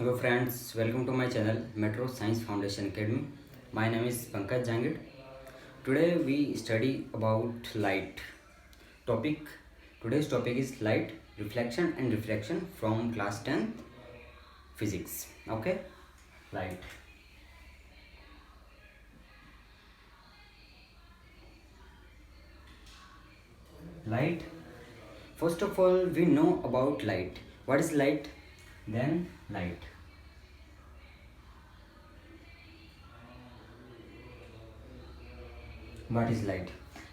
Hello friends, welcome to my channel Metro Science Foundation Academy. My name is Pankaj Jangid. Today we study about light. Topic Today's topic is light, reflection and refraction from class 10th physics. Okay? Light. Light. First of all, we know about light. What is light? Then light. What is light?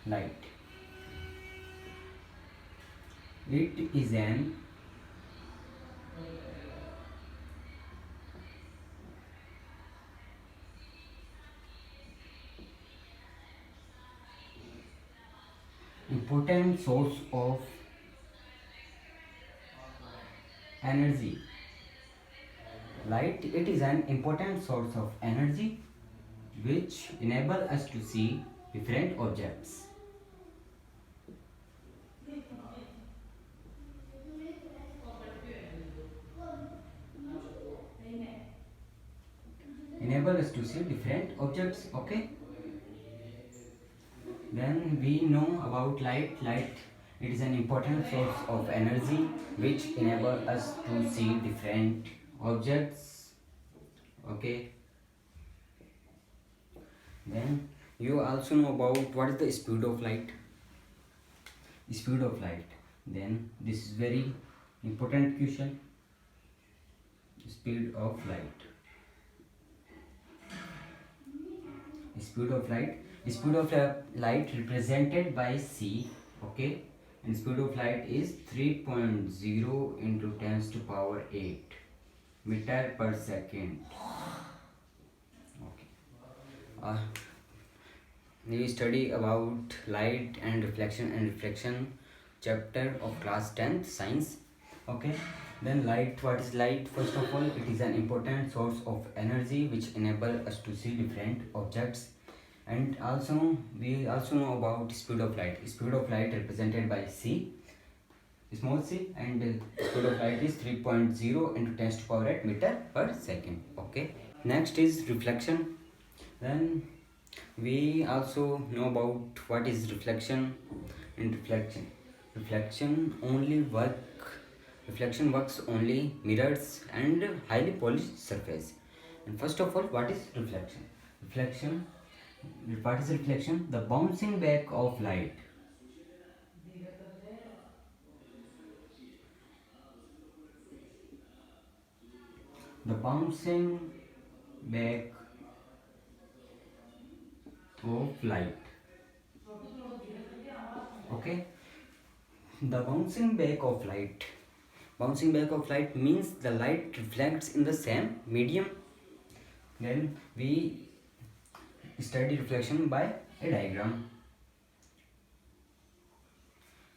Light. It is an important source of energy. Light, it is an important source of energy which enable us to see different objects. Enable us to see different objects. Okay. Then we know about light. Light, it is an important source of energy which enable us to see different objects. Okay. Then you also know about what is the speed of light. Speed of light. Then this is very important question. Speed of light. Speed of light. Speed of light represented by c. Okay, and speed of light is 3.0 into 10 to power 8 meter per second. Okay. uh, we study about light and reflection chapter of class 10th science. Okay. Then light, what is light? First of all, it is an important source of energy which enable us to see different objects. And also we also know about speed of light. Speed of light represented by c, small c, and speed of light is 3.0 into 10 to power 8 meter per second. Okay. Next is reflection. Then we also know about what is reflection and reflection. Reflection works only mirrors and highly polished surface. And first of all, what is reflection? What is reflection? The bouncing back of light. The bouncing back of light. Okay. The bouncing back of light. Bouncing back of light means the light reflects in the same medium. Then we study reflection by a diagram.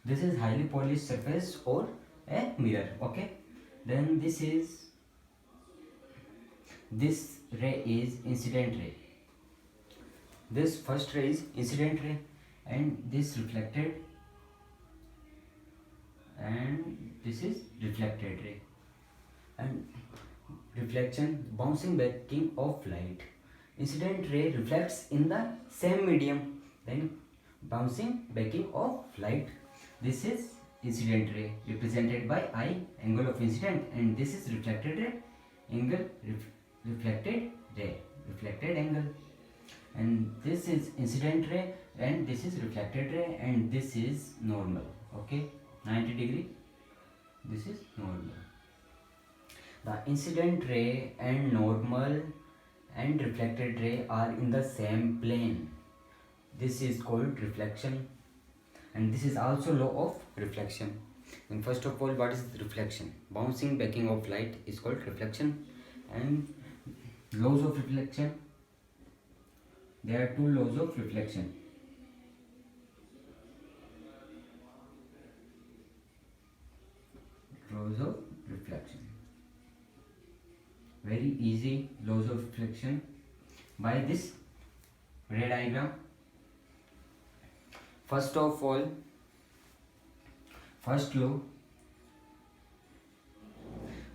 This is highly polished surface or a mirror. Okay. Then this ray is incident ray. This first ray is incident ray, and this reflected, and this is reflected ray. And reflection, bouncing backing of light. Incident ray reflects in the same medium. Then bouncing backing of light. This is incident ray represented by I, angle of incident, and this is reflected ray, angle reflected angle. And this is incident ray, and this is reflected ray, and this is normal. Okay, 90 degree. This is normal. The incident ray and normal and reflected ray are in the same plane. This is called reflection, and this is also law of reflection. And first of all, what is reflection? Bouncing backing of light is called reflection. And laws of reflection, there are two laws of reflection. Laws of reflection, very easy laws of reflection by this ray diagram. First of all, first law,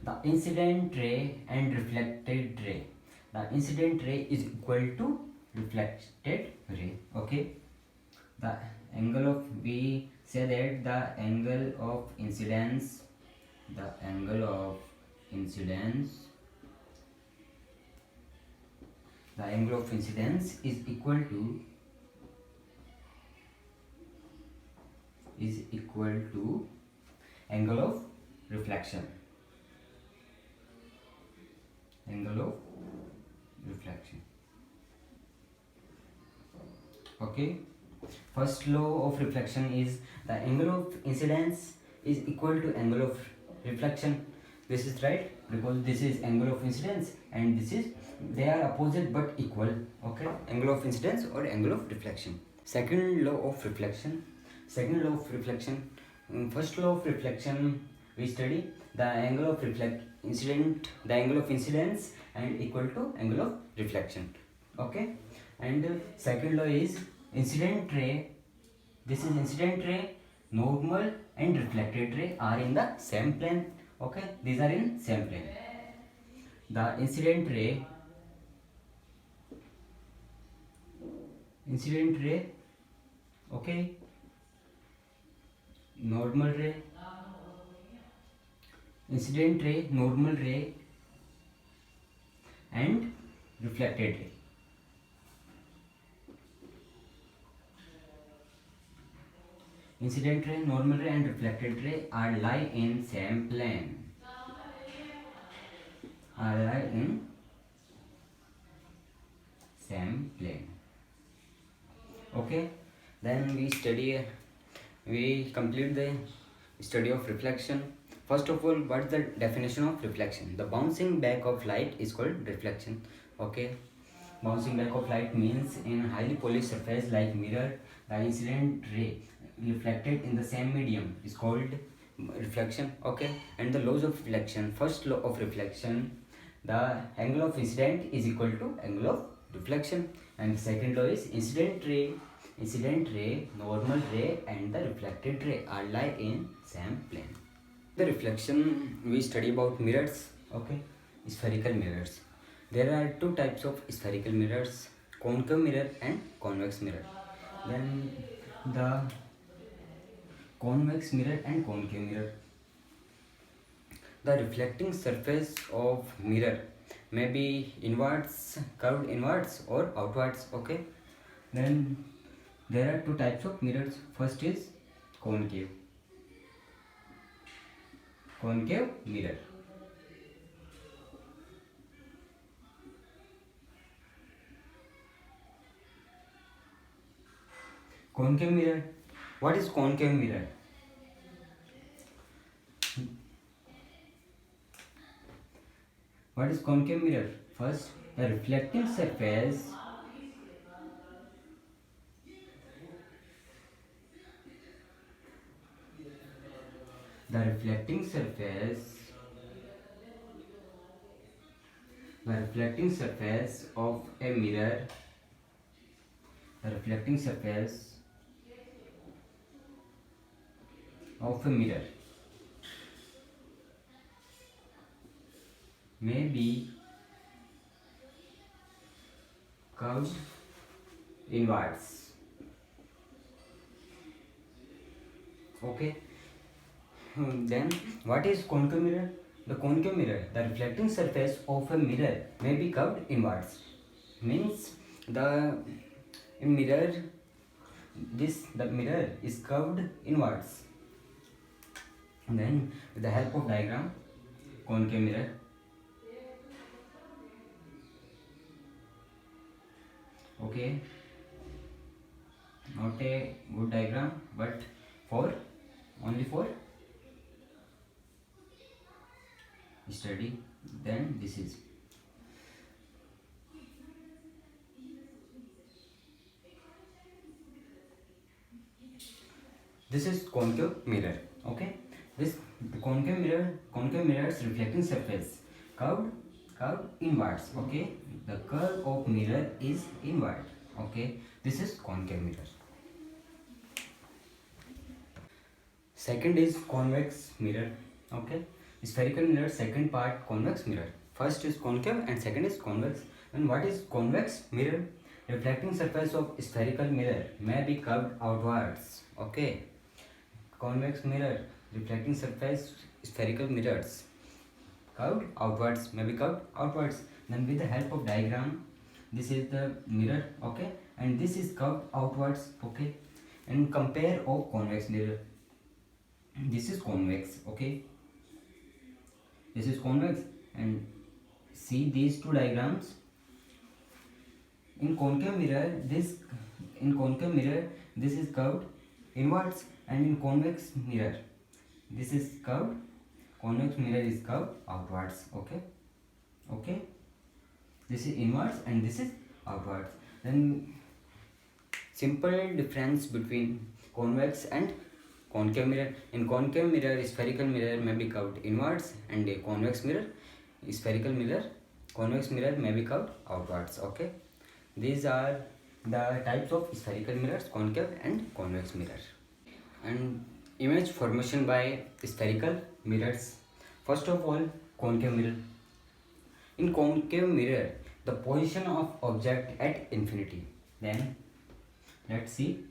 the incident ray and reflected ray. The incident ray is equal to reflected ray. Okay, the angle of, we say that the angle of incidence, the angle of incidence, the angle of incidence is equal to angle of reflection, angle of reflection. Okay, first law of reflection is the angle of incidence is equal to angle of reflection. This is right because this is angle of incidence and this is, they are opposite but equal. Okay, angle of incidence or angle of reflection. Second law of reflection, first law of reflection we study the angle of the angle of incidence and equal to angle of reflection. Okay, and second law is incident ray. This is incident ray, normal and reflected ray are in the same plane. Okay, these are in same plane. The incident ray, okay, normal ray, incident ray, normal ray and reflected ray. Incident ray, normal ray and reflected ray are lie in same plane. Are lie in same plane. Okay, then we complete the study of reflection. First of all, what is the definition of reflection? The bouncing back of light is called reflection. Okay, bouncing back of light means in highly polished surface like mirror, the incident ray reflected in the same medium is called reflection. Okay, and the laws of reflection. First law of reflection, the angle of incident is equal to angle of reflection, and the second law is incident ray, normal ray and the reflected ray are lie in same plane. The reflection we study about mirrors. Okay, spherical mirrors. There are two types of spherical mirrors, concave mirror and convex mirror. Then the convex mirror and concave mirror. The reflecting surface of mirror may be inwards, curved inwards or outwards. Okay, then there are two types of mirrors. First is concave mirror. Concave mirror. What is concave mirror? What is concave mirror? First, the reflecting surface of a mirror, may be curved inwards. Okay. Then what is concave mirror? The concave mirror, the reflecting surface of a mirror may be curved inwards. Means the mirror is curved inwards. And then with the help of diagram, concave mirror. Okay, not a good diagram, but only for study. Then this is concave mirror. Okay, this concave mirror's reflecting surface curved inwards. Okay, the curve of mirror is inward. Okay, this is concave mirror. Second is convex mirror. Okay, Spherical mirror, second part convex mirror. First is concave and second is convex. And what is convex mirror? Reflecting surface of spherical mirror may be curved outwards. Okay. Convex mirror, reflecting surface spherical mirrors curved outwards, may be curved outwards. Then with the help of diagram, this is the mirror, okay, and this is curved outwards, okay. And compare of convex mirror. This is convex, okay. This is convex, and see these two diagrams. In concave mirror, this is curved inwards, and in convex mirror, this is curved. Convex mirror is curved outwards, okay. Okay. This is inwards and this is outwards. Then simple difference between convex and concave mirror. In concave mirror, spherical mirror may be curved inwards, and a convex mirror, convex mirror may be curved outwards, okay. These are the types of spherical mirrors, concave and convex mirror. And image formation by spherical mirrors. First of all, concave mirror. In concave mirror, the position of object at infinity. Then let's see.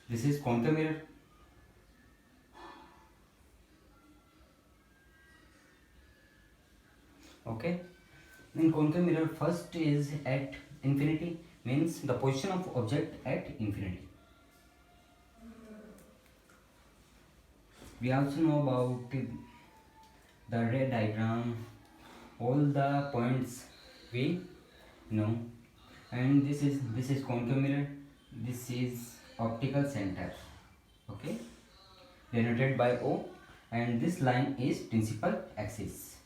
This is concave mirror. Okay. In concave mirror, first is at infinity, means the position of object at infinity. We also know about the ray diagram, all the points we know. And this is concave mirror, this is optical center, okay, denoted by O, and this line is principal axis,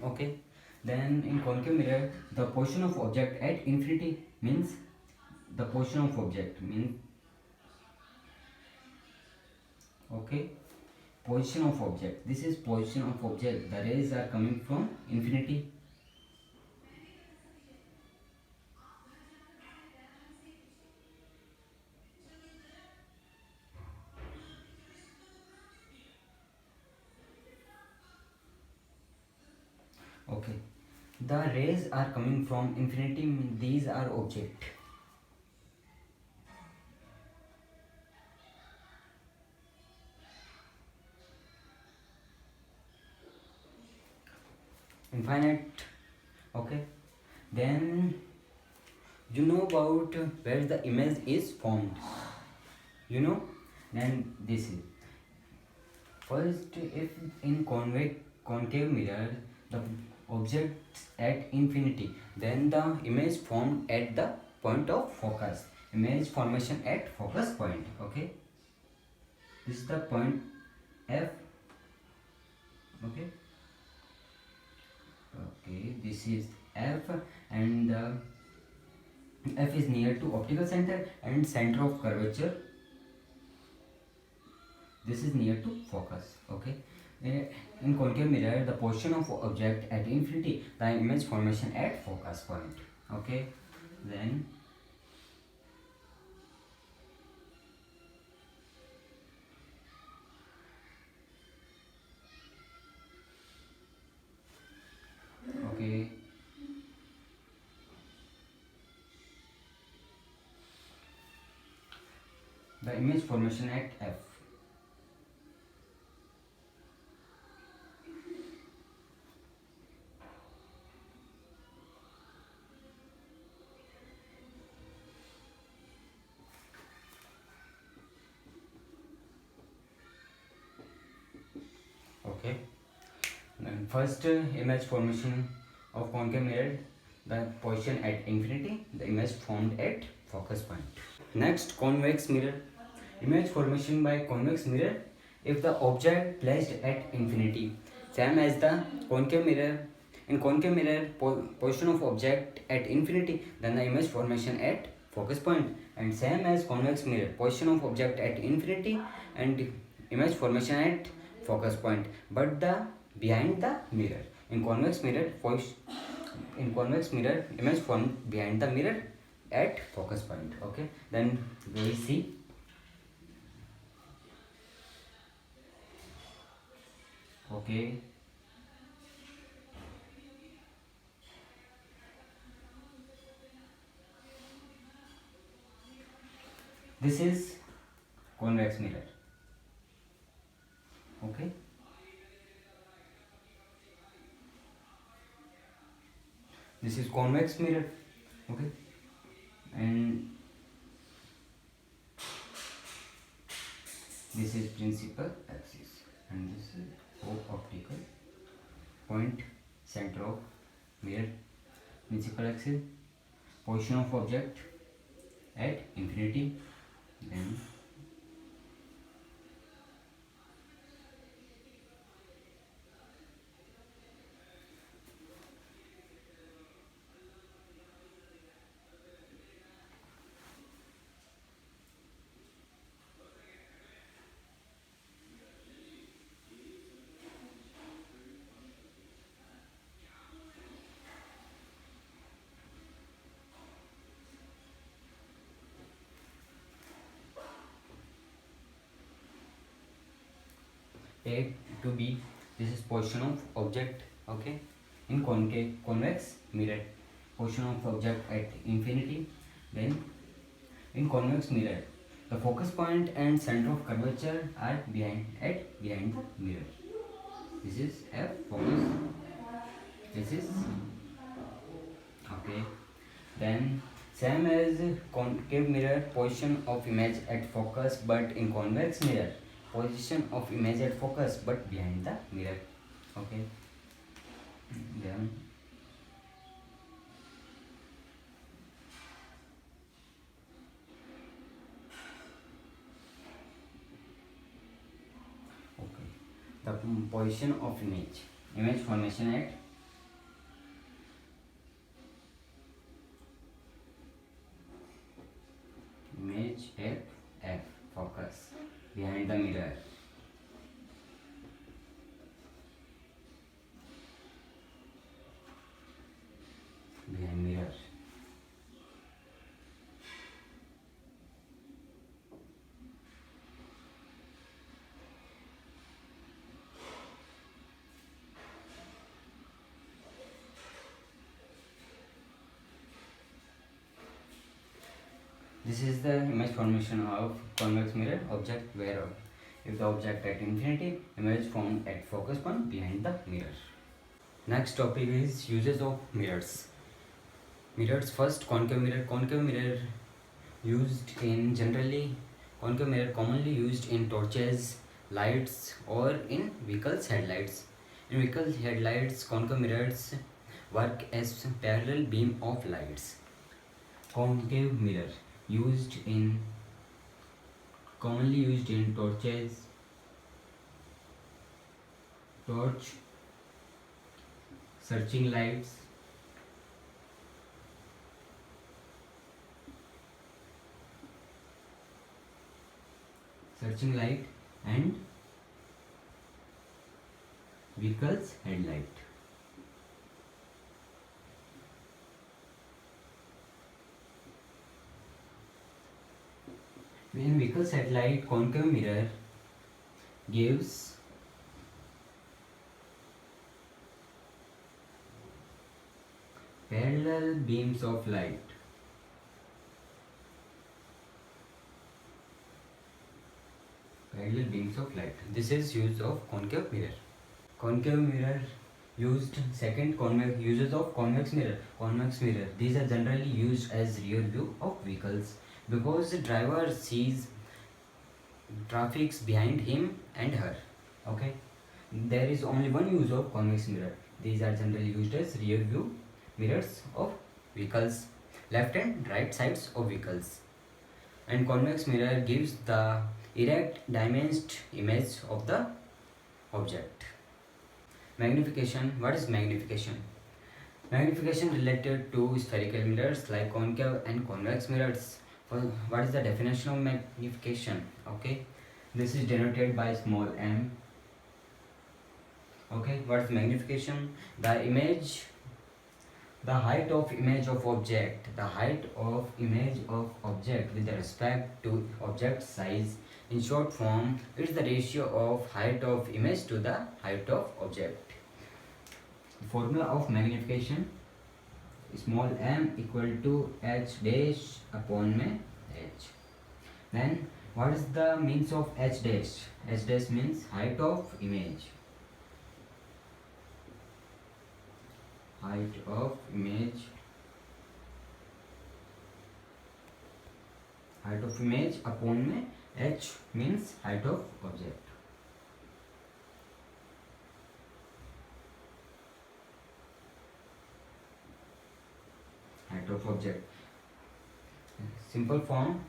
okay. Then in concave mirror, the position of object at infinity means the position of object means, okay, position of object. This is position of object. The rays are coming from infinity. Okay, the rays are coming from infinity, means these are object. Infinite, okay. Then you know about where the image is formed, you know. Then this is first, if in concave mirror the object at infinity, then the image formed at the point of focus, image formation at focus point, okay. This is the point F, okay. Okay, this is F, and F is near to optical center and center of curvature. This is near to focus, okay. In concave mirror, the position of object at infinity, the image formation at focus point, okay. Then okay, the image formation at F. Okay. Then first image formation of concave mirror, the position at infinity, the image formed at focus point. Next, convex mirror. Image formation by convex mirror if the object placed at infinity, same as the concave mirror. In concave mirror, position of object at infinity, then the image formation at focus point, and same as convex mirror, position of object at infinity and image formation at focus point, but the behind the mirror. In convex mirror, image formed behind the mirror at focus point, okay. Then we will see. Okay. This is convex mirror. Okay. This is convex mirror. Okay. And this is principal axis, and this is optical point, center of mirror. Principal axis, position of object at infinity, then A to B. This is position of object. Okay. In concave convex mirror, position of object at infinity. Then in convex mirror, the focus point and center of curvature are behind the mirror. This is F focus. This is okay. Then same as concave mirror, position of image at focus, but in convex mirror, position of image at focus but behind the mirror. Okay. Then okay, the position of image formation at image at F focus behind the mirror. Behind mirror. This is the image formation of convex mirror object, where if the object at infinity, image formed at focus point behind the mirror. Next topic is uses of mirrors. Mirrors first, concave mirror. Concave mirror used in generally concave mirror commonly used in torches, lights, or in vehicles headlights. In vehicle headlights, concave mirrors work as parallel beam of lights. Concave mirror used in commonly used in torches, torch, searching lights, and vehicles headlight. In vehicles headlight, concave mirror gives parallel beams of light. Parallel beams of light. This is use of concave mirror. Concave mirror used. Second, convex uses of convex mirror. Convex mirror. These are generally used as rear view of vehicles because the driver sees traffics behind him and her. Okay. There is only one use of convex mirror. These are generally used as rear view mirrors of vehicles, left and right sides of vehicles. And convex mirror gives the erect dimensioned image of the object. Magnification. What is magnification? Magnification related to spherical mirrors like concave and convex mirrors. What is the definition of magnification? Okay, this is denoted by small m. Okay, what is magnification? The image, the height of image of object, with respect to object size In short form, it's the ratio of height of image to the height of object. The formula of magnification, small m equal to h dash upon में h. Then what is the means of h dash? H dash means height of image. Height of image. Height of image upon में h means height of object. Height of object. Simple form,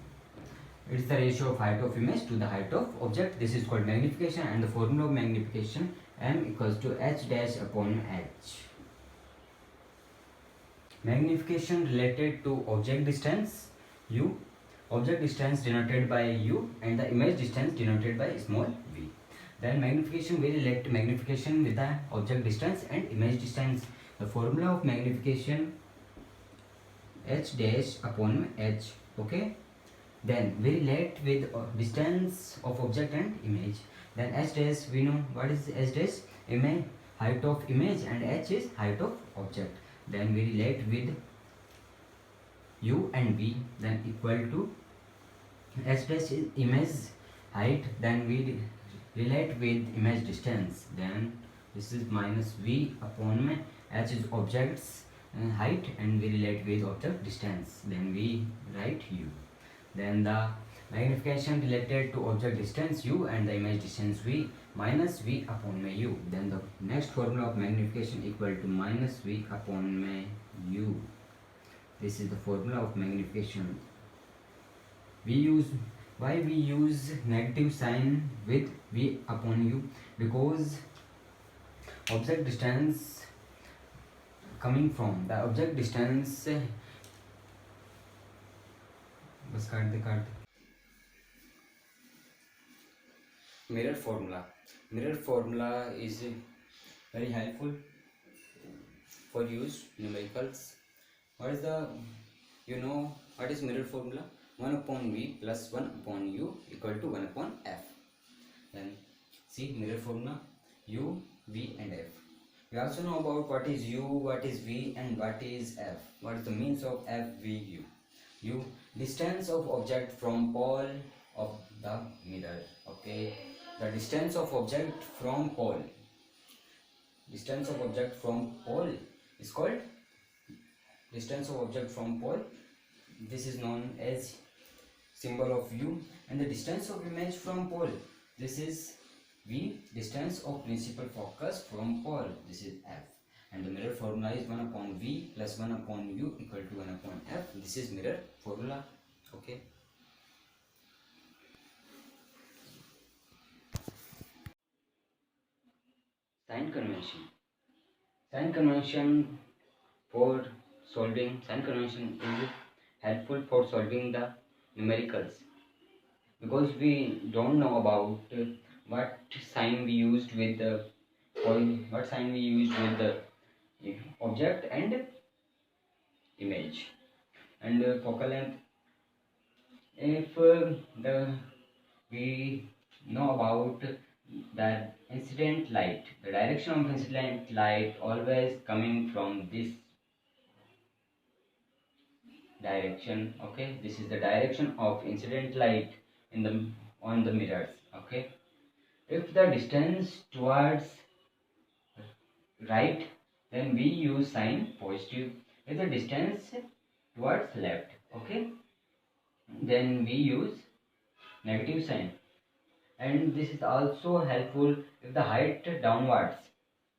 it's the ratio of height of image to the height of object. This is called magnification, and the formula of magnification, m equals to h dash upon h. Magnification related to object distance u, object distance denoted by u, and the image distance denoted by small v. Then magnification will relate to magnification with the object distance and image distance. The formula of magnification, h dash upon h. Okay, then we relate with distance of object and image. Then h dash, we know what is h dash, image, height of image, and h is height of object. Then we relate with u and v, then equal to h dash is image height, then we relate with image distance. Then this is minus v upon में h is objects height, and we relate with object distance. Then we write u. Then the magnification related to object distance u and the image distance v, minus v upon में u. Then the next formula of magnification equal to minus v upon में u. This is the formula of magnification. Why we use negative sign with v upon u? Because object distance coming from the object distance, बस काट दे. Mirror formula. Mirror formula is very helpful for use numericals. What is the, what is mirror formula? 1 upon v plus 1 upon u equal to 1 upon f. Then see mirror formula, u, v and f. We also know about what is u, what is v, and what is f. What is the means of f, v, u? U, distance of object from pole of the mirror. Okay, the distance of object from pole. Distance of object from pole is called distance of object from pole. This is known as symbol of u. And the distance of image from pole, this is v. Distance of principal focus from pole, this is f. And the mirror formula is 1 upon v plus 1 upon u equal to 1 upon f. This is mirror formula. Okay. Sign convention. Sign convention for solving. Sign convention is helpful for solving the numericals, because we don't know about what sign we used with the point, what sign we used with the object and image, and focal length. If we know about the incident light, the direction of incident light always coming from this direction. Okay, this is the direction of incident light in the on the mirrors. Okay, if the distance towards right, then we use sign positive. If the distance towards left, okay, then we use negative sign. And this is also helpful if the height downwards,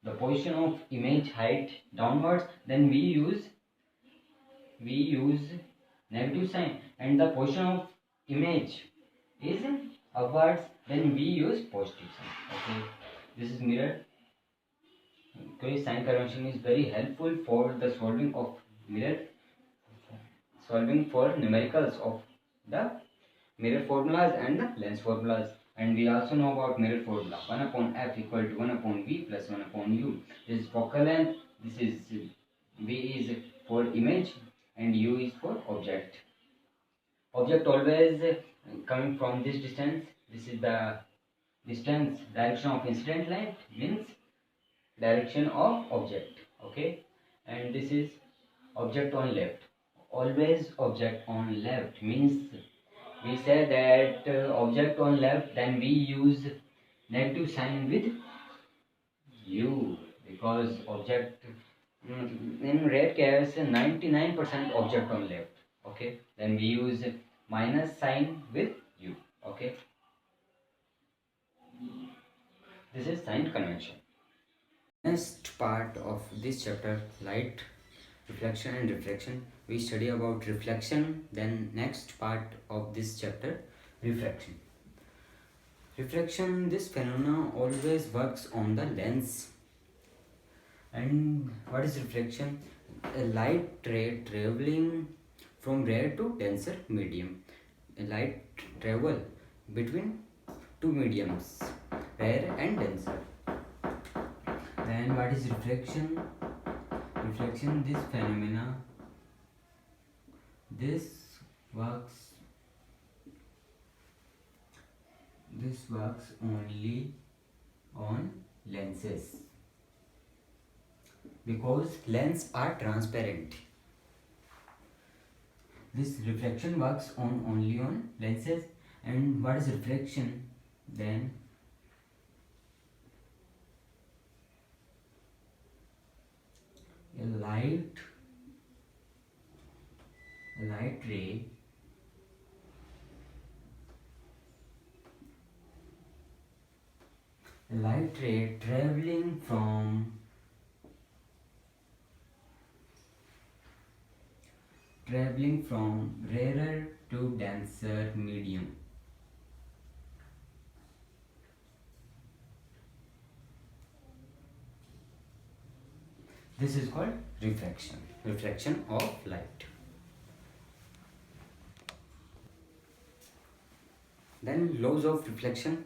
the position of image height downwards, then we use negative sign. And the position of image is upwards, then we use positive sign. Okay, this is mirror. Okay, sign convention is very helpful for the solving of mirror, solving for numericals of the mirror formulas and the lens formulas. And we also know about mirror formula, 1 upon f equal to 1 upon v plus 1 upon u. This is focal length, this is v is for image and u is for object. Object always coming from this distance, This is the distance, direction of incident light means direction of object. Okay, and this is object on left. Always object on left means we say that object on left, then we use negative sign with u, because object in rare case 99% object on left. Okay, then we use minus sign with u. Okay, this is sign convention. Next part of this chapter, light, reflection and refraction. We study about reflection. Then next part of this chapter, refraction. Refraction, this phenomena always works on the lens. And what is reflection? A light ray traveling from rare to denser medium. A light travel between two mediums, rare and denser. Then what is reflection? Reflection, this phenomena, this works only on lenses, because lenses are transparent. This reflection works only on lenses. And what is reflection? Then a light ray traveling from rarer to denser medium. This is called refraction of light. Then laws of reflection.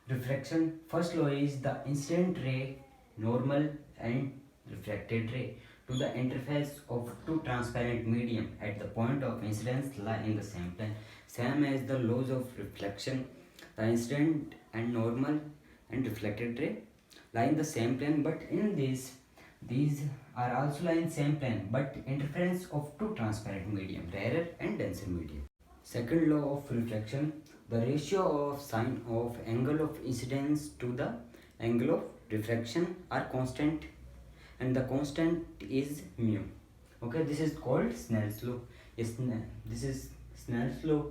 Refraction, first law is the incident ray, normal and refracted ray to the interface of two transparent medium at the point of incidence lie in the same plane. Same as the laws of reflection, the incident and normal and reflected ray lie in the same plane, but in these are also lie in same plane, but interference of two transparent medium, rarer and denser medium. Second law of reflection, the ratio of sine of angle of incidence to the angle of refraction are constant, and the constant is mu. Okay, this is called Snell's law. This is Snell's law.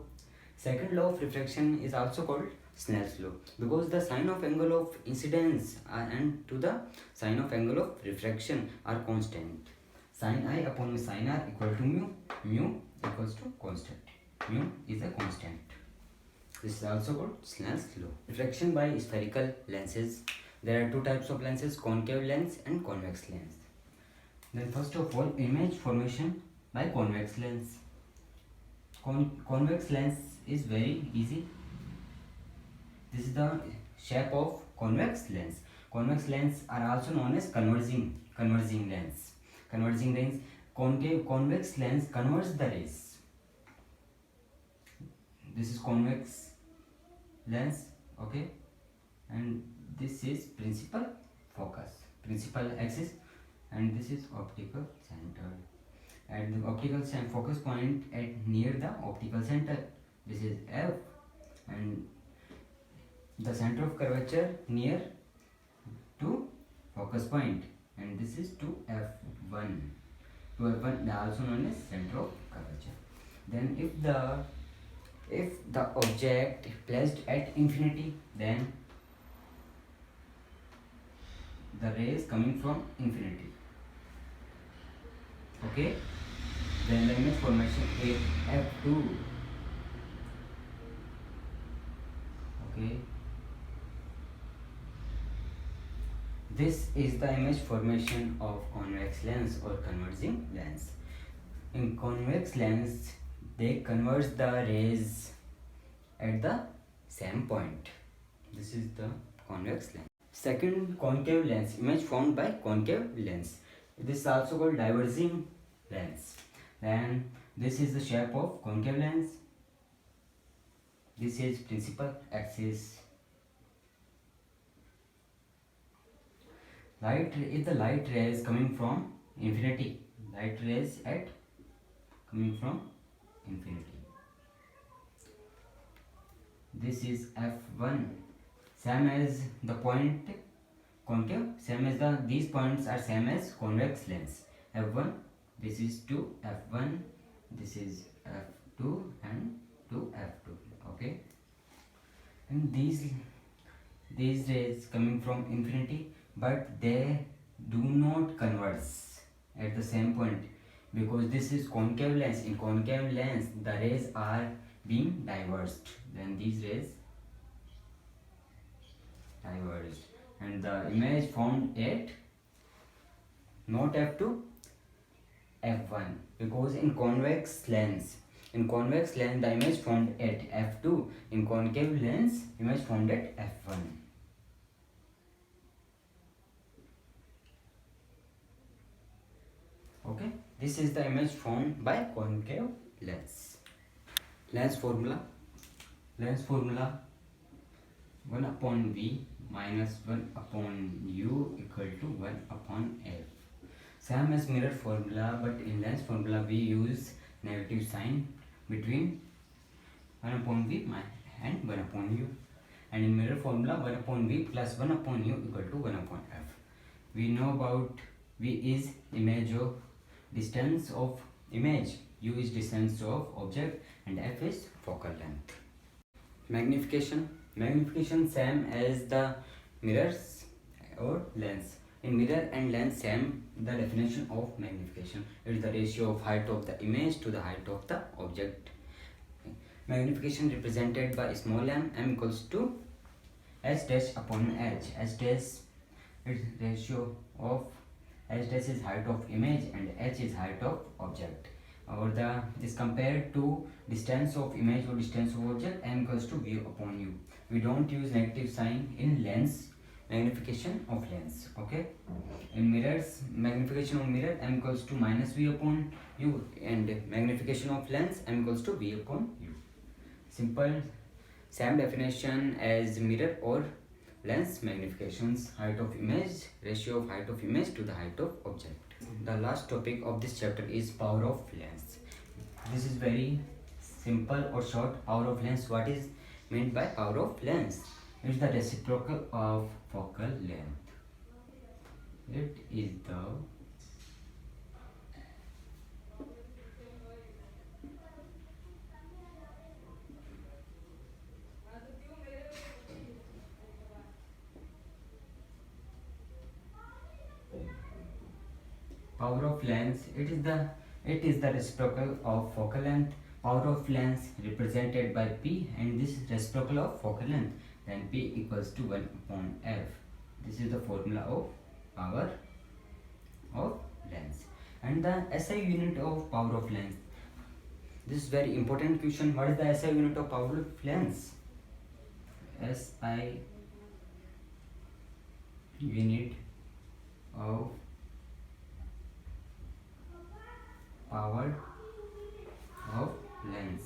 Second law of refraction is also called Snell's law, because the sine of angle of incidence and to the sine of angle of refraction are constant. Sin I upon sin r equal to mu. Mu equals to constant. Mu is a constant. This is also called Snell's law. Refraction by spherical lenses. There are two types of lenses, concave lens and convex lens. Then first of all, image formation by convex lens. Convex lens is very easy. This is the shape of convex lens. Convex lens are also known as converging lens. Converging lens. Convex lens converges the rays. This is convex lens, okay, and this is principal axis, and this is optical center. At the optical focus point at near the optical center, this is F, and the center of curvature near to focus point, and this is to F1. To F1, they are also known as center of curvature. Then if the object is placed at infinity, then the rays coming from infinity. Okay, then the image formation is F2. Okay, this is the image formation of convex lens or converging lens. In convex lens, they converge the rays at the same point. This is the convex lens. Second, concave lens, image formed by concave lens. This is also called diverging lens. Then this is the shape of concave lens. This is principal axis. Light, if the light rays coming from infinity, light rays at coming from infinity. This is F1, same as the point concave, same as these points are same as convex lens. F1, this is to F1, this is F2 and to F2. Okay, and these rays coming from infinity, but they do not converge at the same point because this is concave lens. In concave lens the rays are being diverged, then these rays diverged and the image formed at not F2, F1, because in convex lens the image formed at F2, in concave lens image formed at F1. Okay, this is the image formed by concave lens. Lens formula 1 upon V minus 1 upon U equal to 1 upon F. Same as mirror formula, but in lens formula we use negative sign between 1 upon V and 1 upon U, and in mirror formula 1 upon V plus 1 upon U equal to 1 upon F. We know about V is image of distance of image, U is distance of object, and F is focal length. Magnification same as the mirrors or lens. In mirror and lens same, the definition of magnification is the ratio of height of the image to the height of the object. Magnification represented by small m equals to h dash upon h. H dash is ratio of h dash is height of image and h is height of object, or the is compared to distance of image or distance of object, m equals to v upon u. We don't use negative sign in lens magnification of lens. Okay, in mirrors magnification of mirror m equals to minus v upon u, and magnification of lens m equals to v upon u. Simple, same definition as mirror or lens magnifications. Height of image, ratio of height of image to the height of object. The last topic of this chapter is power of lens. This is very simple or short. Power of lens. What is meant by power of lens? It is the reciprocal of focal length. It is the power of lens. It is the reciprocal of focal length. Power of lens represented by P, and this is reciprocal of focal length. Then P equals to 1 upon F. This is the formula of power of lens. And the SI unit of power of lens. This is very important question. What is the SI unit of power of lens? SI unit of power of lens.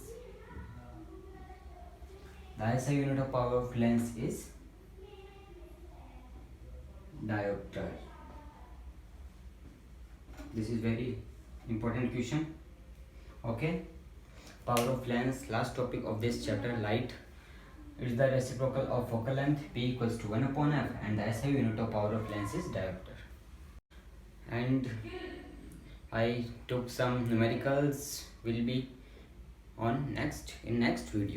The SI unit of power of lens is diopter. This is very important question. Okay, power of lens. Last topic of this chapter, light. It is the reciprocal of focal length. P equals to 1 upon F, and the SI unit of power of lens is diopter. And I took some numericals, will be on next video.